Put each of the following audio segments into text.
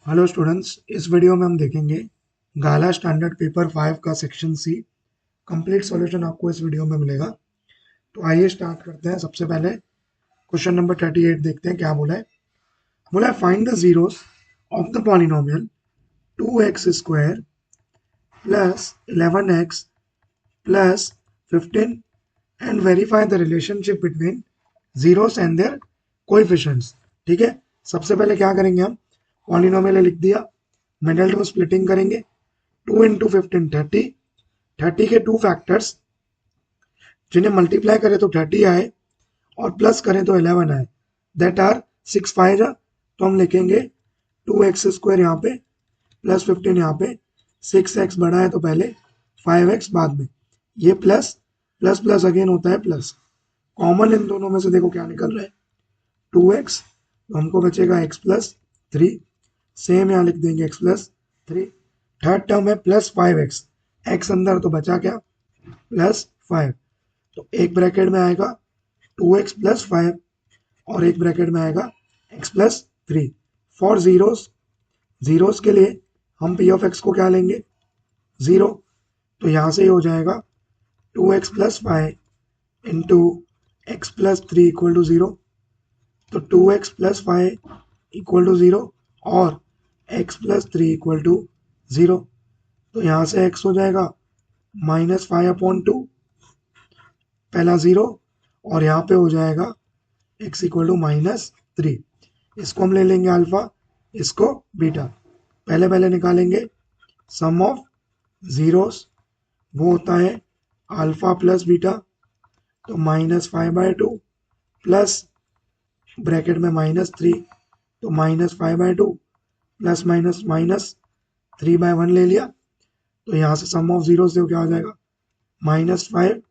Hello students, इस video में हम देखेंगे गाला स्टैंडर्ड पेपर 5 का सेक्शन सी। कंप्लीट सॉल्यूशन आपको इस वीडियो में मिलेगा। तो आइए स्टार्ट करते हैं। सबसे पहले क्वेश्चन नंबर 38 देखते हैं क्या बोला है। बोला है find the zeros of the polynomial 2x square plus 11x plus 15 and verify the relationship between zeros and their coefficients. ठीक है, सबसे पहले क्या करेंगे, हम पॉलिनोमियल लिख दिया, मिडिल टर्म स्प्लिटिंग करेंगे। 2 इंटू 15 30, 30 के टू फैक्टर्स जिन्हें मल्टीप्लाई करें तो 30 आए और प्लस करें तो 11 आए, दैट आर 6 5 जा। तो हम लिखेंगे 2x स्क्वायर यहाँ पे प्लस 15 यहाँ पे, 6x बड़ा है तो पहले 5x बाद में। ये प्लस प्लस प्लस अगेन होता है प्लस। कॉमन इन दोनों में से देखो क्या निकल रहा है, 2x, तो हमको बचेगा x प्लस 3। सेम यहाँ लिख देंगे x प्लस 3। थर्ड टर्म है प्लस 5x, x अंदर तो बचा क्या, प्लस 5। तो एक ब्रैकेट में आएगा 2x प्लस 5 और एक ब्रैकेट में आएगा x plus 3। For zeros, zeros के लिए हम p ऑफ x को क्या लेंगे, 0। तो यहाँ से ही हो जाएगा 2x plus 5 into X plus 3 equal to 0। तो 2x प्लस 5 इक्वल टू 0 और x प्लस 3 इक्वल टू 0। तो यहाँ से x हो जाएगा -5/2, पहला 0, और यहाँ पे हो जाएगा x इक्वल टू -3। इसको हम ले लेंगे अल्फा, इसको बीटा। पहले पहले निकालेंगे सम ऑफ जीरोस, वो होता है अल्फा प्लस बीटा। तो -5/2 प्लस ब्रैकेट में -3, तो -5/2 प्लस माइनस -3/1 ले लिया। तो यहाँ से सम ऑफ जीरो से क्या हो जाएगा, -5,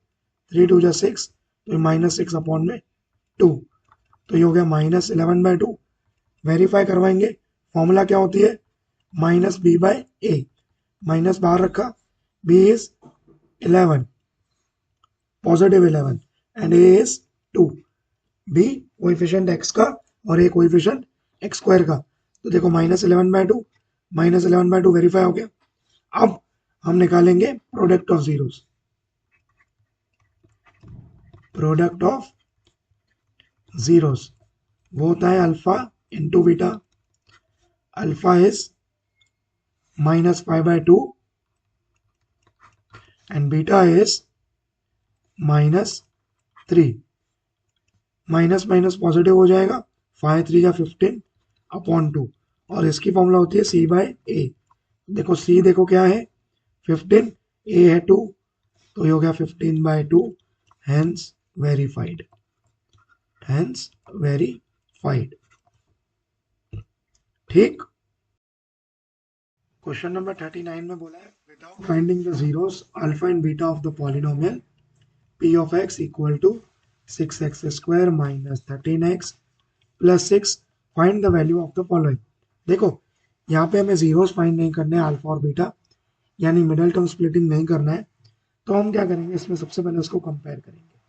3 2 6, तो -6/2। तो ये हो गया -11/2। वेरीफाई करवाएंगे, फॉर्मूला क्या होती है, -b/a। माइनस बाहर रखा, b is 11, positive 11 and a is 2। b coefficient x का और a कोएफिशिएंट x स्क्वायर का। तो देखो -11/2 वेरीफाई हो गया। अब हम निकालेंगे product of zeros. Product of zeros वो होता है alpha into beta. Alpha is -5/2 and beta is -3। Minus minus positive हो जाएगा, 5 3 15/2। और इसकी फॉर्मूला होती है c/a। देखो c देखो क्या है 15, a है 2, तो ये हो गया 15/2, हैंस वेरीफाइड, हैंस वेरीफाइड। ठीक। क्वेश्चन नंबर 39 में बोला है without finding the zeros alpha and beta of the polynomial p of x equal to 6x square minus 13x plus 6, find the value of the following. देखो यहाँ पे हमें zeros find नहीं करने हैं, अल्फा और बीटा, यानी मिडिल टर्म स्प्लिटिंग नहीं करना है। तो हम क्या करेंगे, इसमें सबसे पहले उसको कंपेयर करेंगे।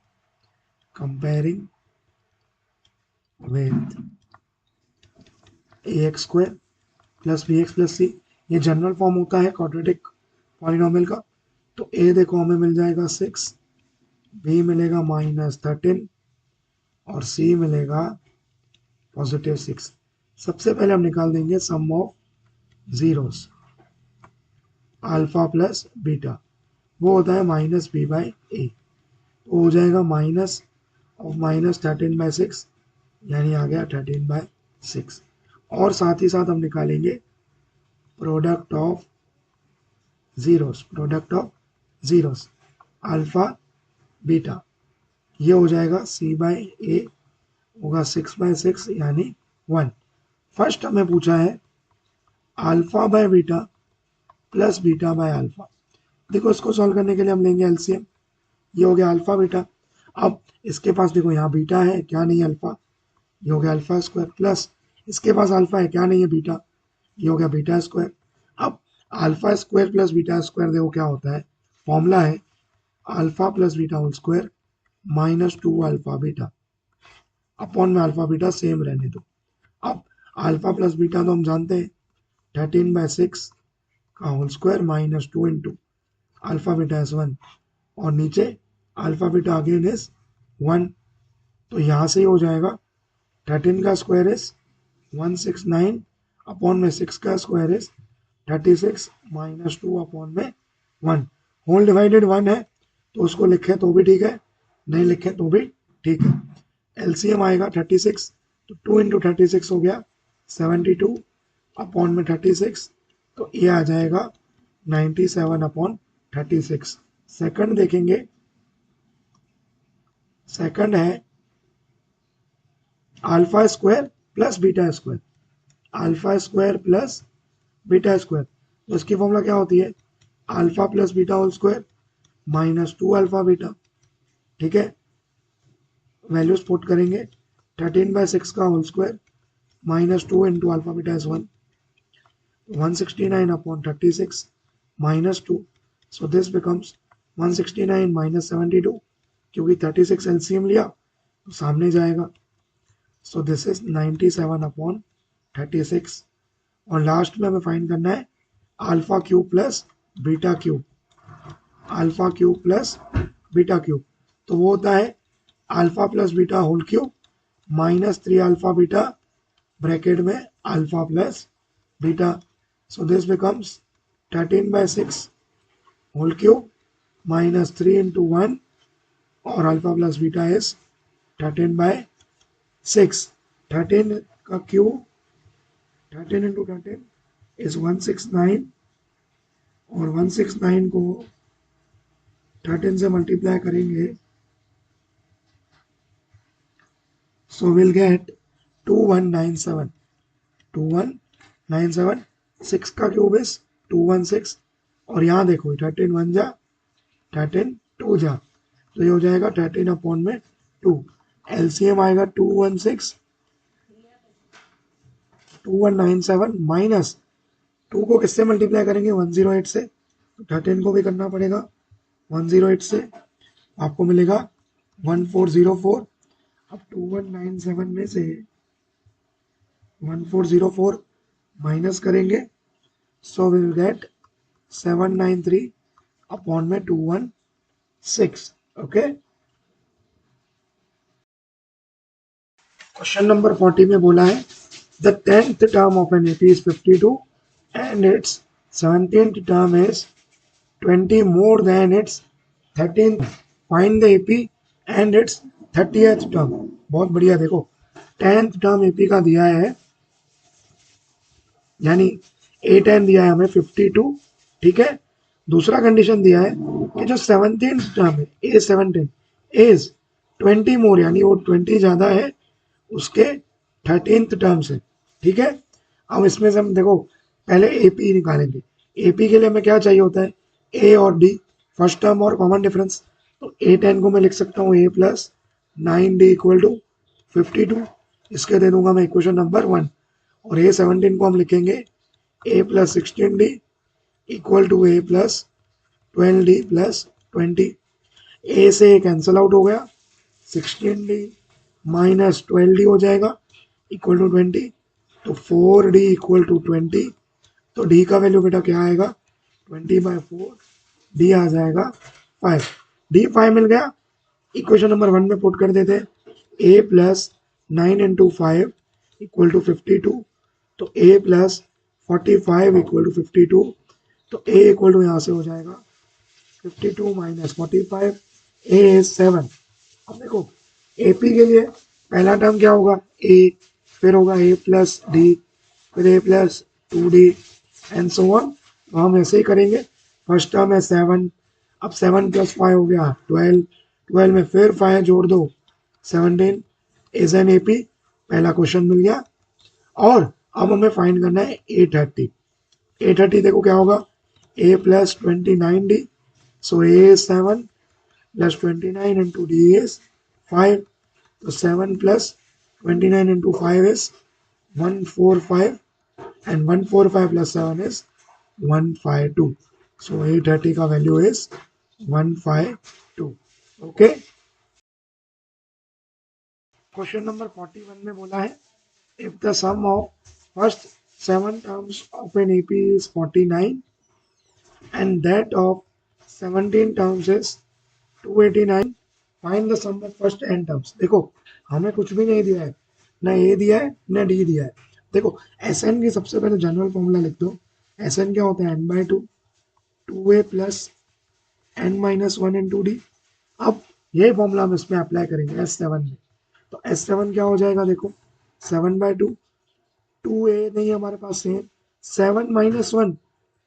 Comparing with ax square plus bx plus c, ये जनरल फॉर्म होता है क्वाड्रेटिक पॉलिनोमियल का। तो a देखो हमें मिल जाएगा 6, b मिलेगा -13 और c मिलेगा +6। सबसे पहले हम निकाल देंगे some of zeros, alpha plus beta, वो होता है -b/a। तो हो जाएगा -13/6, यानी आ गया 13/6। और साथ ही साथ हम निकालेंगे product of zeros, product of zeros alpha beta, ये हो जाएगा c/a, होगा 6/6 यानी 1। फर्स्ट हमें पूछा है alpha by beta plus beta by alpha. देखो इसको सॉल्व करने के लिए हम लेंगे एलसीएम। ये हो गया अल्फा बीटा। अब इसके पास देखो यहाँ बीटा है, क्या नहीं है अल्फा, ये हो गया अल्फा स्क्वायर, प्लस इसके पास अल्फा है, क्या नहीं है बीटा, ये हो गया बीटा स्क्वायर। अब alpha square plus beta square देखो क्या होता है, फॉर्मूला है alpha plus beta whole square -2 alpha beta upon में अल्फा बीटा सेम रहने दो। अब अल्फा प्लस बीटा तो हम जानते हैं 13/6 का whole square minus 2 into alpha beta is 1 और नीचे अल्फा बीटा अगेन इज 1। तो यहाँ से ही हो जाएगा 13 का स्क्वायर इज 169 अपॉन में 6 का स्क्वायर इज 36 माइनस 2 अपॉन में 1। होल डिवाइडेड 1 है तो उसको लिखे तो भी ठीक है, नहीं लिखे तो भी ठीक है। एलसीएम आएगा 36, तो 2 इंटू 36 हो गया 72 अपॉन में 36, तो ये आ जाएगा 97 अपॉन 36। सेकंड देखेंगे, सेकंड है alpha square plus beta square, alpha square plus beta square. तो इसकी फॉर्मूला क्या होती है, alpha plus beta whole square minus 2 alpha beta. ठीक है, वैल्यूज पुट करेंगे 13/6 का whole square minus 2 into alpha beta is 1, 169 upon 36 minus 2, so this becomes 169 minus 72, क्योंकि 36 एलसीएम लिया तो सामने जाएगा, सो दिस इज 97 अपॉन 36। और लास्ट में हमें फाइंड करना है alpha cube plus beta cube, alpha cube plus beta cube. तो वो होता है alpha plus beta whole cube minus 3 alpha beta bracket में alpha plus beta. So this becomes 13/6 whole cube minus 3 into 1 और अल्फा प्लस बीटा इज 13/6। 13 का cube 13 into 13 is 169 और 169 को 13 से मल्टीप्लाई करेंगे, so we'll get 2197, 2197। 6 का क्यूब इज 216 और यहाँ देखो 13 1 जा 13 2 जा, तो ये हो जाएगा 13 अपॉन में 2। एलसीएम आएगा 216 2197 माइनस 2 को किससे मल्टीप्लाई करेंगे 108 से, तो 13 को भी करना पड़ेगा 108 से, आपको मिलेगा 1404। अब 2197 में से 1404 माइनस करेंगे, सो विल गेट 793 अपॉन में 216। ओके, क्वेश्चन नंबर 40 में बोला है the 10th term of an AP is 52 and it's 17th term is 20 more than its 13th, find the AP and its 30th term. बहुत बढ़िया, देखो 10th term AP का दिया है, यानी A10 दिया है हमें 52, ठीक है। दूसरा कंडीशन दिया है कि जो 17th टर्म है A17 इज 20 मोर, यानी वो 20 ज्यादा है उसके 13th टर्म से, ठीक है। अब इसमें से हम देखो पहले एपी निकालेंगे। एपी के लिए हमें क्या चाहिए होता है, ए और डी, फर्स्ट टर्म और कॉमन डिफरेंस। तो A10 को मैं लिख सकता हूँ A plus 9D equal to 52, इसके दे दूंगा मैं इक्वेशन नंबर 1। और A17 को हम लिखेंगे A plus 16D equal to A plus 12D plus 20। A से ए कैंसिल आउट हो गया, 16D माइनस 12D हो जाएगा इक्वल टू 20, तो 4D इक्वल टू 20। तो D का वैल्यू बेटा क्या आएगा 20/4, D आ जाएगा 5। D 5 मिल गया, इक्वेशन नंबर 1 में पुट कर देते हैं A plus 9 into 5 equal to 52, तो A प्लस 45 इक्वल टू 52, तो A इक्वल टू यहाँ से हो जाएगा 52 माइनस 45, A इज 7। अब देखो AP के लिए पहला टर्म क्या होगा A, फिर होगा A प्लस डी, फिर A plus 2D and so on. तो हम ऐसे ही करेंगे, फर्स्ट टर्म है 7, अब 7 प्लस 5 हो गया 12, 12 में फिर 5 जोड़ दो 17 इज एन एपी। पहला क्वेश्चन मिल गया। और अब हमें फाइंड करना है A30। A30 देखो क्या होगा A plus 29D, so A is 7 plus 29 into D is 5, तो 7 plus 29 into 5 is 145 and 145 plus 7 is 152. So A30 का value is 152. Okay, question number 41 में बोला है if the sum of first 7 terms of an AP is 49 and that of 17 terms is 289. Find the sum of first n terms. देखो हमें कुछ भी नहीं दिया है, ना ए दिया है ना डी दिया है। देखो एस एन की सबसे पहले जनरल फॉर्मूला लिख दो। एस एन क्या होता है, N by two, two A plus N minus one into D. अब ये फॉर्मूला हम इसमें अप्लाई करेंगे एस सेवन में। तो एस सेवन क्या हो जाएगा, देखो 7/2, टू ए नहीं हमारे पास सेम, 7 - 1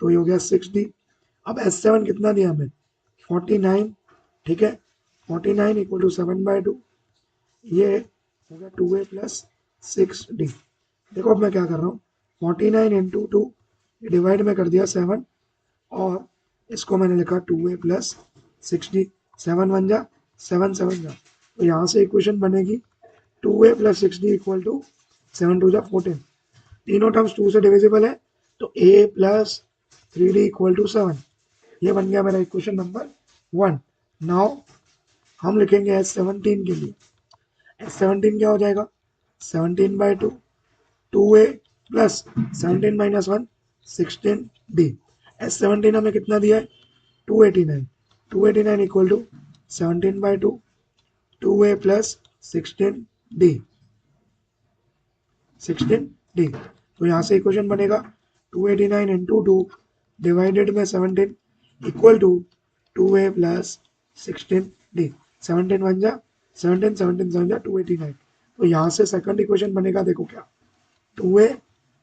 तो ये हो गया 6D। अब एस सेवन कितना दिया हमें, 49, ठीक है। 49 इक्वल टू 7/2, ये हो गया 2a प्लस 6D। देखो अब मैं क्या कर रहा हूँ, 49 इंटू टू डिवाइड में कर दिया 7 और इसको मैंने लिखा 2a प्लस 6D। 7 1 जा 7 7 जा, तो यहाँ से इक्वेशन बनेगी 2a plus 6D equal to 7 2 जा 14। तीनों टर्म्स 2 से डिविजिबल है तो a plus 3D equal to 7। ये बन गया मेरा इक्वेशन नंबर 1। नाउ हम लिखेंगे S17 के लिए। S17 क्या हो जाएगा, 17/2, 2a plus 17 minus 1 16D। S17 हमें कितना दिया है, 289। 289 equal to 17/2, 2a plus 16D, 16D। तो यहाँ से इक्वेशन बनेगा 289 इंटू टू डिवाइडेड में 17 equal to 2a plus 16D। 17 बन जा 17, 17 7 जा 289। तो यहाँ से सेकंड इक्वेशन बनेगा, देखो क्या, 2a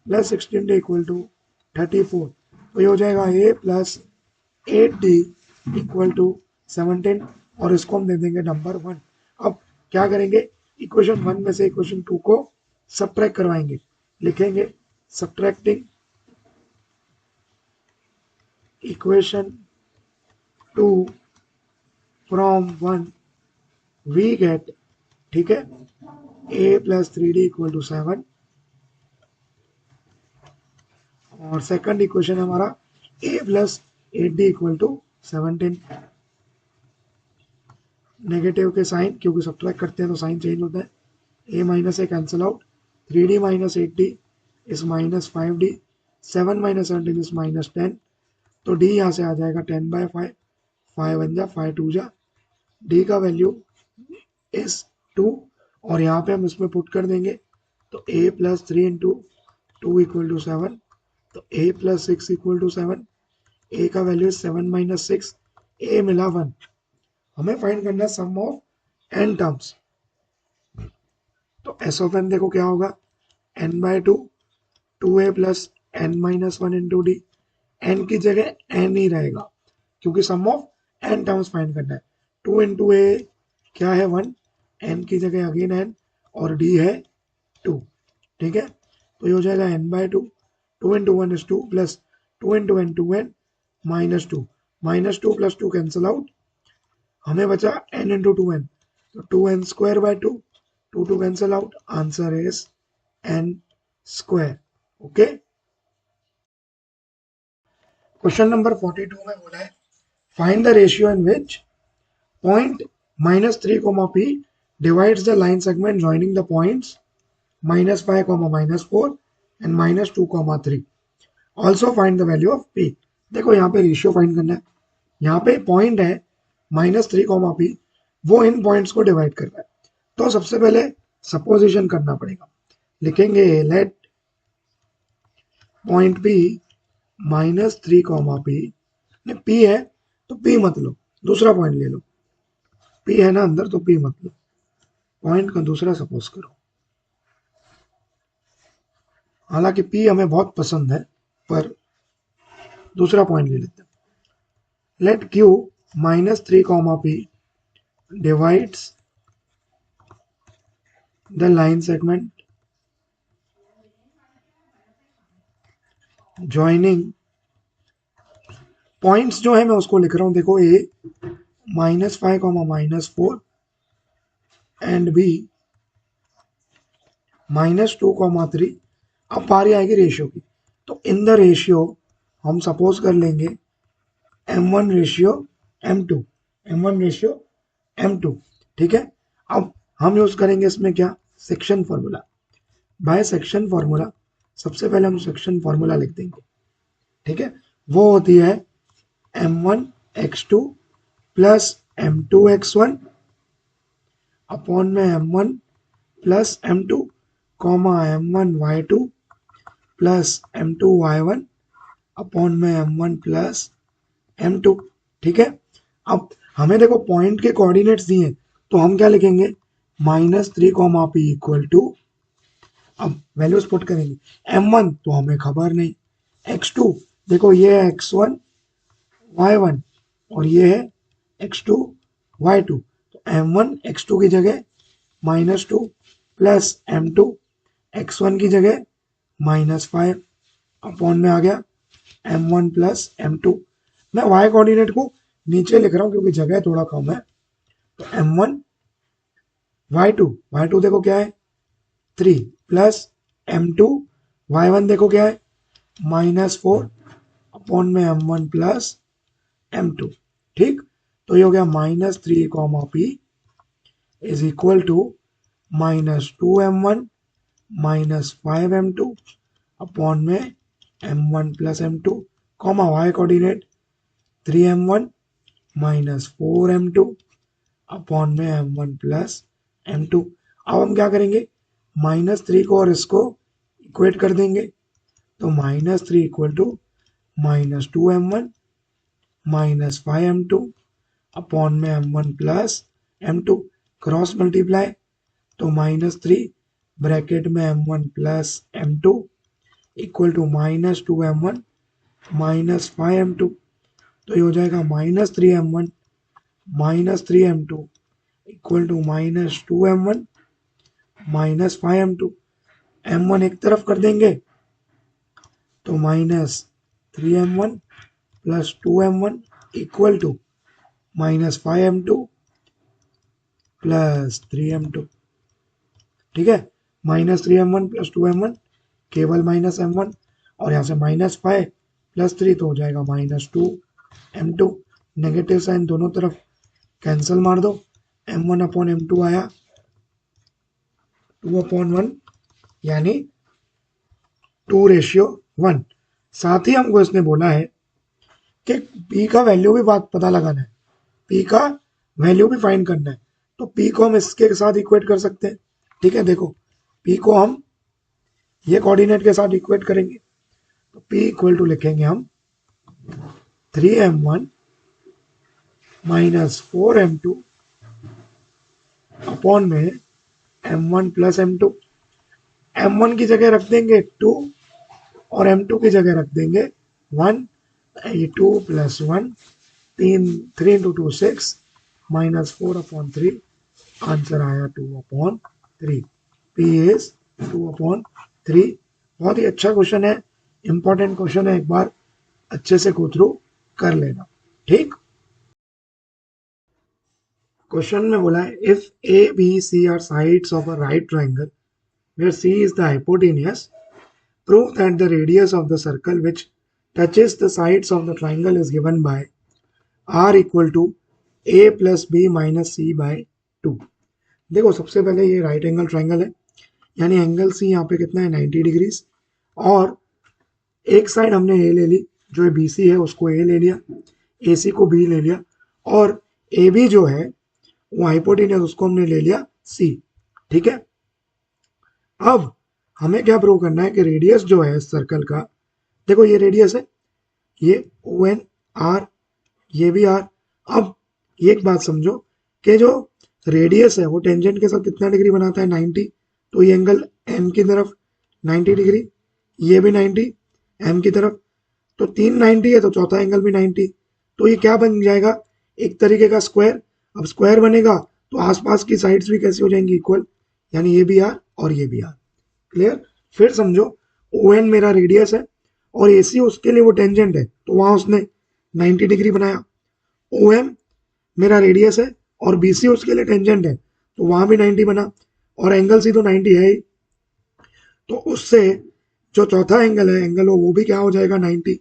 plus 16D equal to 34। तो ये हो जाएगा a plus 8D equal to 17 और इसको हम दे देंगे नंबर 1। अब क्या करेंगे, इक्वेशन 1 में से इक्वेशन 2 को सब्ट्रैक्ट करवाएंगे। लिखेंगे subtracting equation 2 from 1 we get, ठीक है, a plus 3D equal to 7 और सेकंड इक्वेशन हमारा a plus 8D equal to 17। Negative के साइन, क्योंकि सब्ट्रैक्ट करते हैं तो साइन चेंज होता है, a minus A cancel out, 3D minus 8D is minus 5D, 7 minus 17 is minus 10। तो d यहाँ से आ जाएगा 10/5, 5 1 जा 5 2 जा, d का वैल्यू इज 2 और यहाँ पे हम इसमें पुट कर देंगे तो a plus 3 into 2 equal to 7, तो a plus 6 equal to 7, a का वैल्यू 7 माइनस 6, a मिला 1। हमें फाइंड करना है सम ऑफ n टर्म्स। तो s ऑफ n देखो क्या होगा, n/2, 2a plus n minus 1 into D. n की जगह n ही रहेगा क्योंकि sum of n terms find करना है। 2 इंटू a क्या है 1, n की जगह अगेन n और d है 2, ठीक है। तो ये हो जाएगा n/2, 2 into 1 is 2 plus 2 into n 2n minus 2, minus 2 plus 2 cancel out, हमें बचा n इंटू 2n, तो 2n square by 2, 2 cancel out, answer is n square. Okay, question number 42 में बोला है find the ratio in which point -3, p divides the line segment joining the points -5, -4 and -2, 3. Also find the value of p। देखो यहाँ पे ratio find करना है, यहाँ पे पॉइंट है -3, p, वो इन पॉइंट्स को डिवाइड कर रहा है। तो सबसे पहले सपोजिशन करना पड़ेगा। लिखेंगे let point p -3, p p है तो p मत लो, दूसरा पॉइंट ले लो। p है ना अंदर तो p मत लो, पॉइंट का दूसरा सपोज करो। हालांकि p हमें बहुत पसंद है पर दूसरा पॉइंट ले लेते हैं। Let q -3, p divides the line segment joining points जो है मैं उसको लिख रहा हूं, देखो a -5, -4 एंड b -2, 3। अब बारी आएगी रेशियो की, तो इन द रेशियो हम सपोज कर लेंगे m1 ratio m2, m1 ratio m2, ठीक है। अब हम यूज करेंगे इसमें क्या, section formula. By section formula सबसे पहले हम सेक्शन फॉर्मूला लिख देंगे, ठीक है। वो होती है m1x2 प्लस m2x1 अपॉन में m1 plus m2 comma m1y2 plus m2y1 upon में m1 प्लस m2, ठीक है। अब हमें देखो पॉइंट के कोऑर्डिनेट्स दिए, तो हम क्या लिखेंगे, -3, p = अब वैल्यूज पुट करेंगे। m1 तो हमें खबर नहीं, x2 देखो ये है x1 y1 और ये है x2 y2, तो m1 x2 की जगह -2 प्लस m2 x1 की जगह -5 अपॉन में आ गया m1 प्लस m2। मैं y कोऑर्डिनेट को नीचे लिख रहा हूँ क्योंकि जगह थोड़ा कम है, तो m1 y2 देखो क्या है 3 प्लस m2 y1 देखो क्या है -4 अपॉन में m1 प्लस m2, ठीक। तो ये हो गया -3, p is equal to -2m1 -5m2 upon में m1 plus m2 comma y coordinate 3m1 -4m2 upon में m1 प्लस m2। अब हम क्या करेंगे, -3 को और इसको इक्वेट कर देंगे, तो -3 equal to -2m1 -5m2 upon में m1 plus m2 cross multiply, तो -3 ब्रैकेट में m1 plus m2 equal to -2m1 -5m2, तो ये हो जाएगा -3m1 -3m2 equal to -2m1 -5m2। m1 एक तरफ कर देंगे तो -3m1 plus 2m1 equal to -5m2 plus 3m2, ठीक है। -3m1 प्लस 2m1 केवल -m1 और यहाँ से -5 प्लस 3 तो हो जाएगा -2m2। नेगेटिव साइन दोनों तरफ कैंसिल मार दो, m1 अपॉन m2 आया 2/1 यानी 2:1। साथ ही हमको इसने बोला है कि p का वैल्यू भी बात पता लगाना है, p का वैल्यू भी फाइंड करना है, तो p को हम इसके साथ इक्वेट कर सकते हैं, ठीक है। देखो p को हम ये कोऑर्डिनेट के साथ इक्वेट करेंगे, तो p इक्वल टू लिखेंगे हम 3m1 -4m2 अपॉन में m1 प्लस m2। m1 की जगह रख देंगे 2 और m2 की जगह रख देंगे 1, ये 2 प्लस 1 3 इंटू 2 6 -4/3 आंसर आया 2/3। p is 2/3। बहुत ही अच्छा क्वेश्चन है, इंपॉर्टेंट क्वेश्चन है, एक बार अच्छे से गो थ्रू कर लेना, ठीक। क्वेश्चन में बोला है if a b c are sides of a right triangle where c is the hypotenuse, prove that the radius of the circle which touches the sides of the triangle is given by r equal to a plus b minus c by 2। देखो सबसे पहले ये right angle triangle है, यानी angle C यहाँ पे कितना है 90 डिग्रीज, और एक साइड हमने ए ले ली जो है बी सी है, उसको ए ले लिया, ए सी को बी ले लिया, और ए बी जो है वो हाइपोटेन्यूस उसको हमने ले लिया सी, ठीक है। अब हमें क्या प्रूव करना है कि रेडियस जो है सर्कल का, देखो ये रेडियस है, ये ओ एन आर, ये भी आर। अब ये एक बात समझो कि जो रेडियस है वो टेंजेंट के साथ कितना डिग्री बनाता है 90, तो ये एंगल एम की तरफ 90 डिग्री, ये भी 90 एम की तरफ, तो 3 90 है तो चौथा एंगल भी 90, तो ये क्या बन जाएगा एक तरीके का स्क्वायर। अब स्क्वायर बनेगा तो आसपास की साइड्स भी कैसी हो जाएंगी इक्वल, यानी ये भी आर और ये भी आर, क्लियर। फिर समझो ओ एन मेरा रेडियस है और ए सी उसके लिए वो टेंजेंट है, तो वहां उसने 90 डिग्री बनाया। ओ एम मेरा रेडियस है और बी सी उसके लिए टेंजेंट है, तो वहां भी 90 बना, और एंगल सी तो 90 है ही, तो उससे जो चौथा एंगल है एंगल वो भी क्या हो जाएगा 90।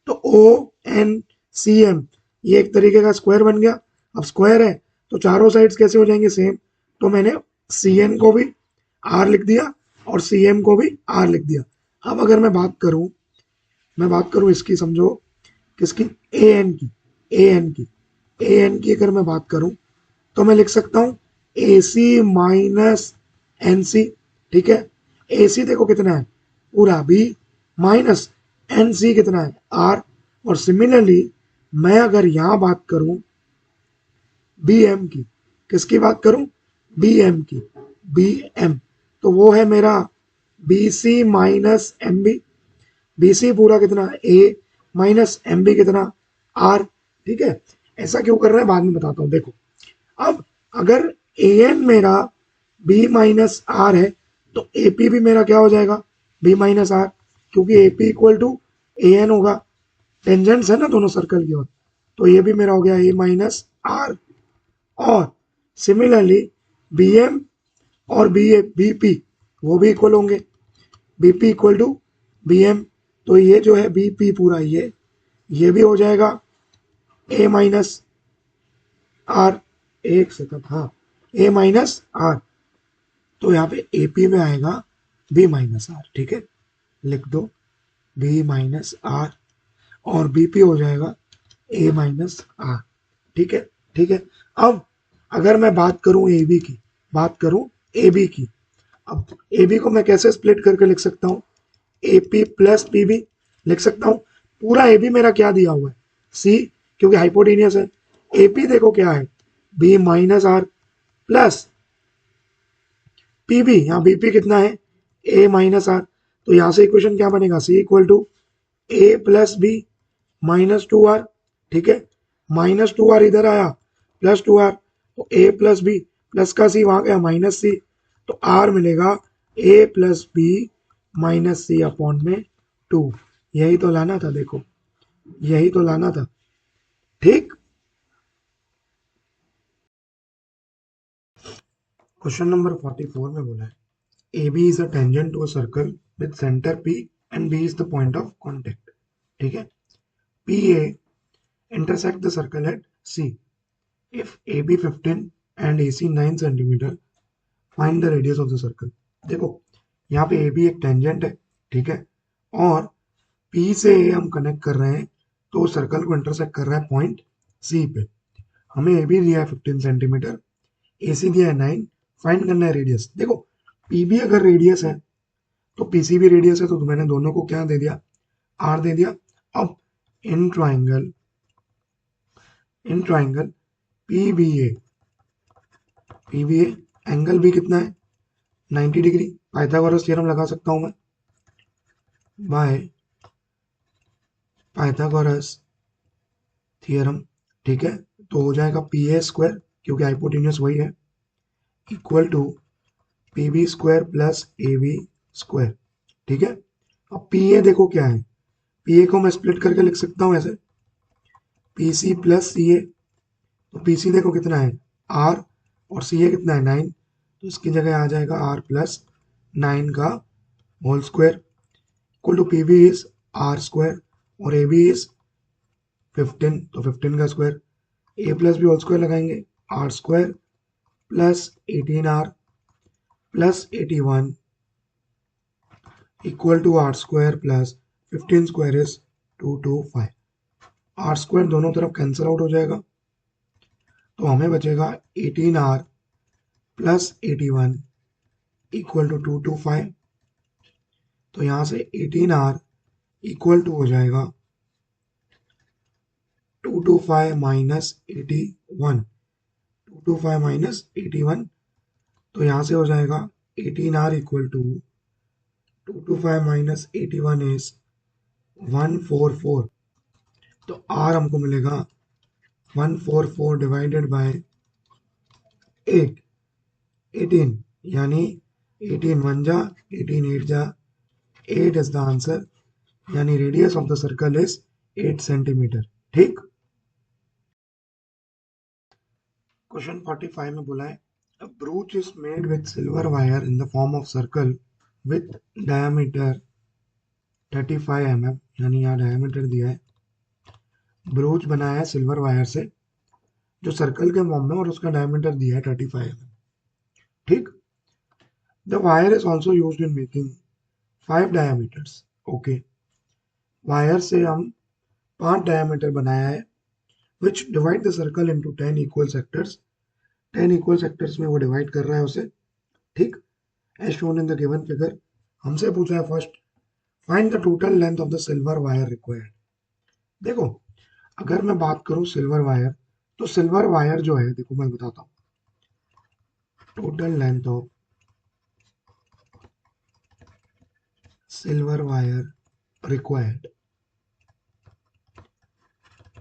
तो ओ एन सी एम ये एक तरीके का स्क्वायर बन गया। अब स्क्वायर है तो चारों साइड्स कैसे हो जाएंगे सेम, तो मैंने सी एन को भी आर लिख दिया और सी एम को भी आर लिख दिया। अब अगर मैं बात करूं इसकी, समझो किसकी, ए एन की, ए एन की, ए एन की अगर मैं बात करूं तो मैं लिख सकता हूं ए सी माइनस एन सी। ठीक है, ए सी देखो कितना है, पूरा बी, माइनस एन सी कितना है, आर। और सिमिलरली मैं अगर यहां बात करूं बी एम की, किसकी बात करूं, बी एम की, बी एम, तो वो है मेरा B C minus M B. B C पूरा कितना, ए माइनस एम बी कितना, आर। ठीक है, ऐसा क्यों कर रहे हैं बाद में बताता हूं। देखो अब अगर ए एन मेरा बी माइनस आर है तो ए पी भी मेरा क्या हो जाएगा, बी माइनस आर, क्योंकि A P equal to A N होगा, टेंजेंट्स है ना दोनों सर्कल की ओर। तो ये भी मेरा हो गया ए माइनस आर। और सिमिलरली बी एम और बी पी वो भी इक्वल होंगे, B P equal to B M. तो ये जो है बी पी पूरा ये भी हो जाएगा ए माइनस आर। एक सेकंड, हाँ, ए माइनस आर। तो यहाँ पे ए पी में आएगा बी माइनस आर। ठीक है, लिख दो बी माइनस आर, और बी पी हो जाएगा ए माइनस आर। ठीक है, ठीक है। अब अगर मैं बात करूं ए बी की, बात करूं ए बी की, अब ए बी को मैं कैसे स्प्लिट करके लिख सकता हूं, A P plus P B लिख सकता हूं। पूरा ए बी मेरा क्या दिया हुआ है, सी, क्योंकि हाइपोटेनियस है। ए पी देखो क्या है, B minus R plus P B, यहाँ बी पी कितना है, ए माइनस आर। तो यहां से इक्वेशन क्या बनेगा, C equal to A plus B minus two R. ठीक है, माइनस टू आर इधर आया, प्लस टू आर, तो ए प्लस बी, प्लस का सी वहां गया माइनस सी, तो आर मिलेगा ए प्लस बी माइनस सी अपॉन में टू। यही तो लाना था, देखो यही तो लाना था। ठीक, क्वेश्चन नंबर 44 में बोला है A B is a tangent to a circle with centre P and B is the point of contact. ठीक है, P A intersect the circle at C. If AB 15 and AC 9 cm, find the radius of the circle. देखो यहाँ पे AB एक tangent है, ठीक है, और P से A हम कनेक्ट कर रहे हैं, तो सर्कल को इंटरसेक्ट कर रहा है पॉइंट C पे। हमें AB दिया है 15 सेंटीमीटर, AC दिया है 9, फाइंड करना है रेडियस। देखो PB अगर रेडियस है तो PC भी रेडियस है, तो मैंने दोनों को क्या दे दिया, R दे दिया। अब इन ट्राइंगल PBA, एंगल भी कितना है, 90 डिग्री। पाइथागोरस थ्योरम लगा सकता हूं मैं, बाय पाइथागोरस थ्योरम। ठीक है, तो हो जाएगा पी ए स्क्वायर, क्योंकि हाइपोटेन्यूस वही है, equal to P B square plus A B square. ठीक है, अब पी ए देखो क्या है, पी ए को मैं स्प्लिट करके लिख सकता हूं ऐसे, पी सी प्लस सी ए। तो पी सी देखो कितना है, आर, और सी ए कितना है, 9, तो इसकी जगह आ जाएगा आर प्लस 9 का whole square, equal to P B is R square, और ए बी इज 15, तो 15 का स्क्वायर, A plus B whole square लगाएंगे, R square plus 18 R plus 81 equal to R square plus 15 square is 225। R square दोनों तरफ cancel out हो जाएगा, तो हमें बचेगा 18 आर प्लस 81 इक्वल टू 225। तो यहां से 18 आर इक्वल टू हो जाएगा 225 माइनस 81, 225 माइनस 81। तो यहां से हो जाएगा 18 R equal to 225 minus 81 is 144। तो आर हमको मिलेगा 144 डिवाइडेड बाय 8, 18, यानी 18 1 जा 18 8 जा 8 इज द आंसर, यानी radius of the circle is 8 centimetre. ठीक, क्वेश्चन 45 में बोला है a brooch is made with silver wire in the form of circle with diameter 35 mm, यानी यहाँ डायमीटर दिया है, ब्रोच बनाया है सिल्वर वायर से जो सर्कल के फॉर्म में, और उसका डायमीटर दिया है 35 mm। ठीक, the wire is also used in making 5 diameters. Okay, wire से हम 5 डायमीटर बनाया है, which divide the circle into 10 equal sectors। 10 equal sectors में वो डिवाइड कर रहा है उसे, ठीक, as shown in the given figure। हमसे पूछा है first, find the total length of the silver wire required. देखो, अगर मैं बात करूं सिल्वर वायर, तो सिल्वर वायर जो है, देखो मैं बताता हूं, total length of silver wire required.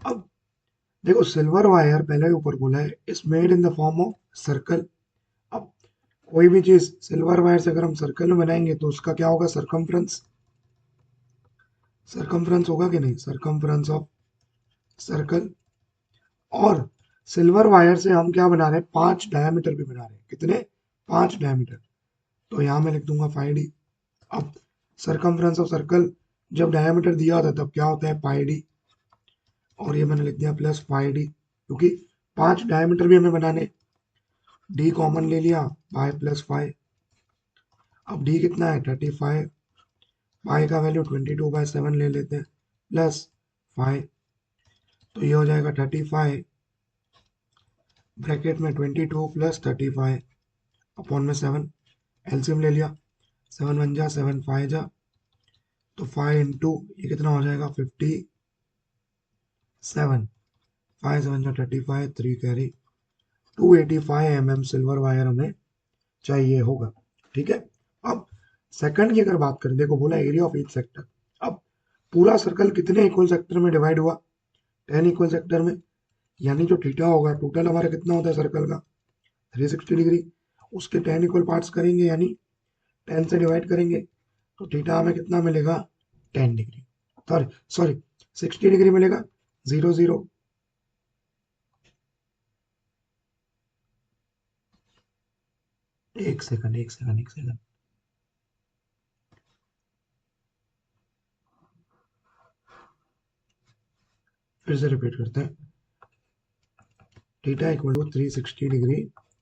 अब देखो, सिल्वर वायर पहले ही ऊपर बोला है is made in the form of circle. अब कोई भी चीज सिल्वर वायर से अगर हम सर्कल में बनाएंगे तो उसका क्या होगा, सरकमफ्रेंस। सरकमफ्रेंस होगा कि नहीं, सरकमफ्रेंस ऑफ सर्कल। और सिल्वर वायर से हम क्या बना रहे हैं, 5 डायमीटर भी बना रहे हैं। कितने, 5 डायमीटर। तो यहां मैं लिख दूंगा 5d। अब सरकमफ्रेंस ऑफ सर्कल जब डायमीटर दिया होता है तब क्या होता है, पाई डी। और ये मैंने लिख दिया प्लस पाई डी, क्योंकि 5 डायमीटर भी हमें बनाने। डी कॉमन ले लिया, पाई प्लस पाई। अब डी कितना है, 35। पाई का वैल्यू 22/7 ले लेते हैं, प्लस 5। तो ये हो जाएगा 35 ब्रैकेट में 22 प्लस 35 अपॉन में 7। एलसीएम ले लिया, 7 1 जा 7 5 जा, तो 5 इंटू ये कितना हो जाएगा, 57। 5 7 जा 35, 3 कैरी। 285 mm सिल्वर वायर हमें चाहिए होगा, ठीक है। अब सेकंड की अगर बात करें, देखो बोला एरिया ऑफ ईच सेक्टर। अब पूरा सर्कल कितने इक्वल सेक्टर में डिवाइड हुआ, 10 इक्वल सेक्टर में। यानी जो थीटा होगा टोटल हमारा कितना होता है सर्कल का, 360 डिग्री। उसके 10 इक्वल पार्ट्स करेंगे, यानी 10 से डिवाइड करेंगे, तो थीटा हमें कितना मिलेगा, 10 डिग्री, सॉरी सॉरी 60 डिग्री मिलेगा। 0 0, एक सेकंड एक सेकंड एक सेकंड, फिर से रिपीट करते हैं। Theta equal to 360 degree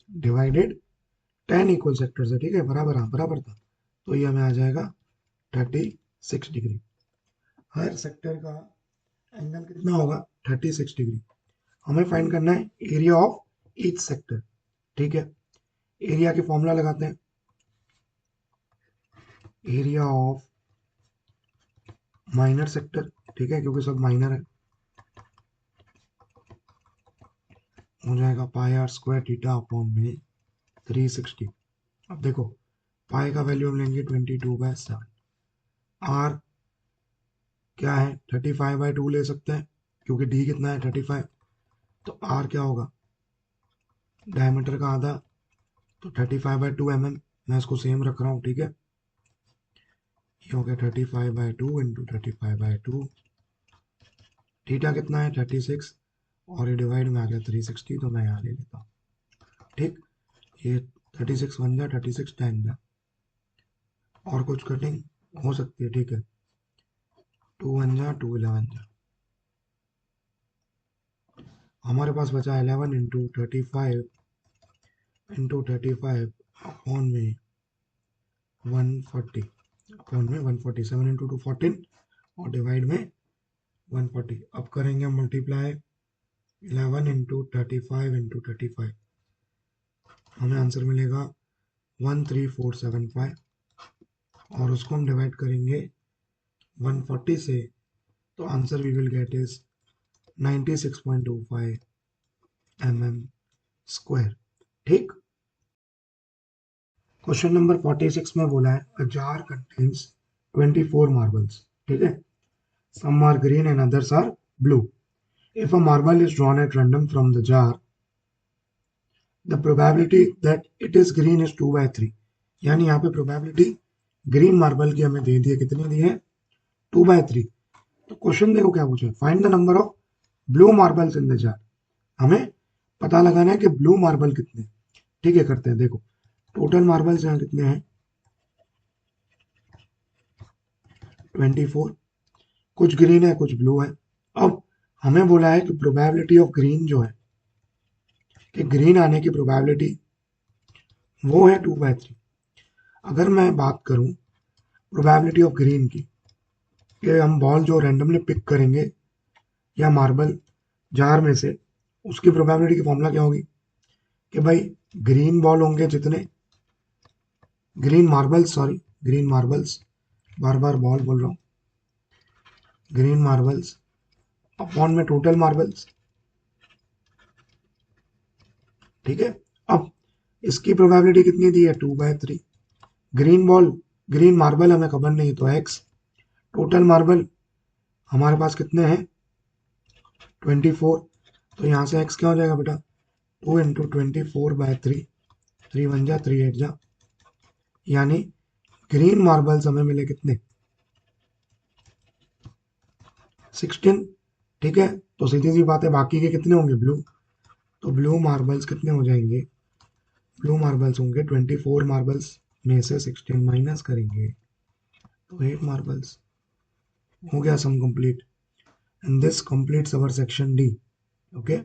divided 10 equal sectors है, ठीक है, बराबर, हाँ बराबर था। तो ये हमें आ जाएगा 36 डिग्री। हर सेक्टर का एंगल कितना होगा, 36 डिग्री। हमें फाइंड करना है एरिया ऑफ ईच सेक्टर, ठीक है। एरिया की फॉर्मूला लगाते हैं, एरिया ऑफ माइनर सेक्टर, ठीक है, क्योंकि सब माइनर है, हो जाएगा पाई आर स्क्वायर थीटा अपॉन में 360। अब देखो, पाई का वैल्यू हम लेंगे 22/7। आर क्या है, 35/2 ले सकते हैं, क्योंकि डी कितना है, 35। तो आर क्या होगा, डायमीटर का आधा, तो 35/2 mm। मैं इसको सेम रख रहा हूँ, ठीक है। ये हो गया 35/2 इंटू 35/2। थीटा कितना है, 36, और ये डिवाइड में आ गया 360, तो मैं यहाँ ले लेता हूँ, ठीक। ये 36 1 जा 36 10 जा, और कुछ कटिंग हो सकती है, ठीक है। 2 1 जा 2 11 जा, हमारे पास बचा 11 इंटू 35 अपॉन में 140, अपॉन में 140, 7 इंटू 2 14, और डिवाइड में 140। अब करेंगे हम मल्टीप्लाई, 11 इंटू 35 इंटू 35, हमें आंसर मिलेगा 13475। और उसको हम डिवाइड करेंगे 140 से, तो answer we will get is 96.25 mm square, ठीक। क्वेश्चन नंबर 46 में बोला है अ जार कंटेन्स 24 मार्बल्स, ठीक है। Some are green and others are blue. If a marble is drawn at random from the jar, the probability that it is green is 2/3। यानी यहाँ पे probability green marble की हमें दे दी है, कितनी दी है, 2/3। तो क्वेश्चन देखो क्या पूछा है, find the number of blue marbles in the jar. हमें पता लगाना है कि ब्लू मार्बल कितने, ठीक है। करते हैं, देखो टोटल मार्बल्स यहाँ कितने हैं, 24। कुछ ग्रीन है कुछ ब्लू है। अब हमें बोला है कि प्रोबेबिलिटी ऑफ ग्रीन जो है, कि ग्रीन आने की प्रोबेबिलिटी वो है 2/3। अगर मैं बात करूं प्रोबेबिलिटी ऑफ ग्रीन की, कि हम बॉल जो रैंडमली पिक करेंगे या मार्बल जार में से, उसकी प्रोबेबिलिटी की फॉर्मूला क्या होगी कि भाई ग्रीन बॉल होंगे जितने, green marbles, sorry green marbles, बार बार बॉल बोल रहा हूँ, ग्रीन मार्बल्स अपॉन में टोटल मार्बल्स। ठीक है, अब इसकी प्रोबेबिलिटी कितनी दी है, 2/3। ग्रीन बॉल, ग्रीन मार्बल हमें खबर नहीं तो x, टोटल मार्बल हमारे पास कितने हैं 24, तो यहाँ से x क्या हो जाएगा बेटा 2 इंटू 24/3, 3 1 जा 3 8 जा, यानी ग्रीन मार्बल्स हमें मिले कितने 16। ठीक है, तो सीधी सी बात है बाकी के कितने होंगे ब्लू, तो ब्लू मार्बल्स कितने हो जाएंगे, ब्लू मार्बल्स होंगे 24 मार्बल्स में से 16 माइनस करेंगे तो 8 मार्बल्स। हो गया sum complete, and this completes our section D. Okay.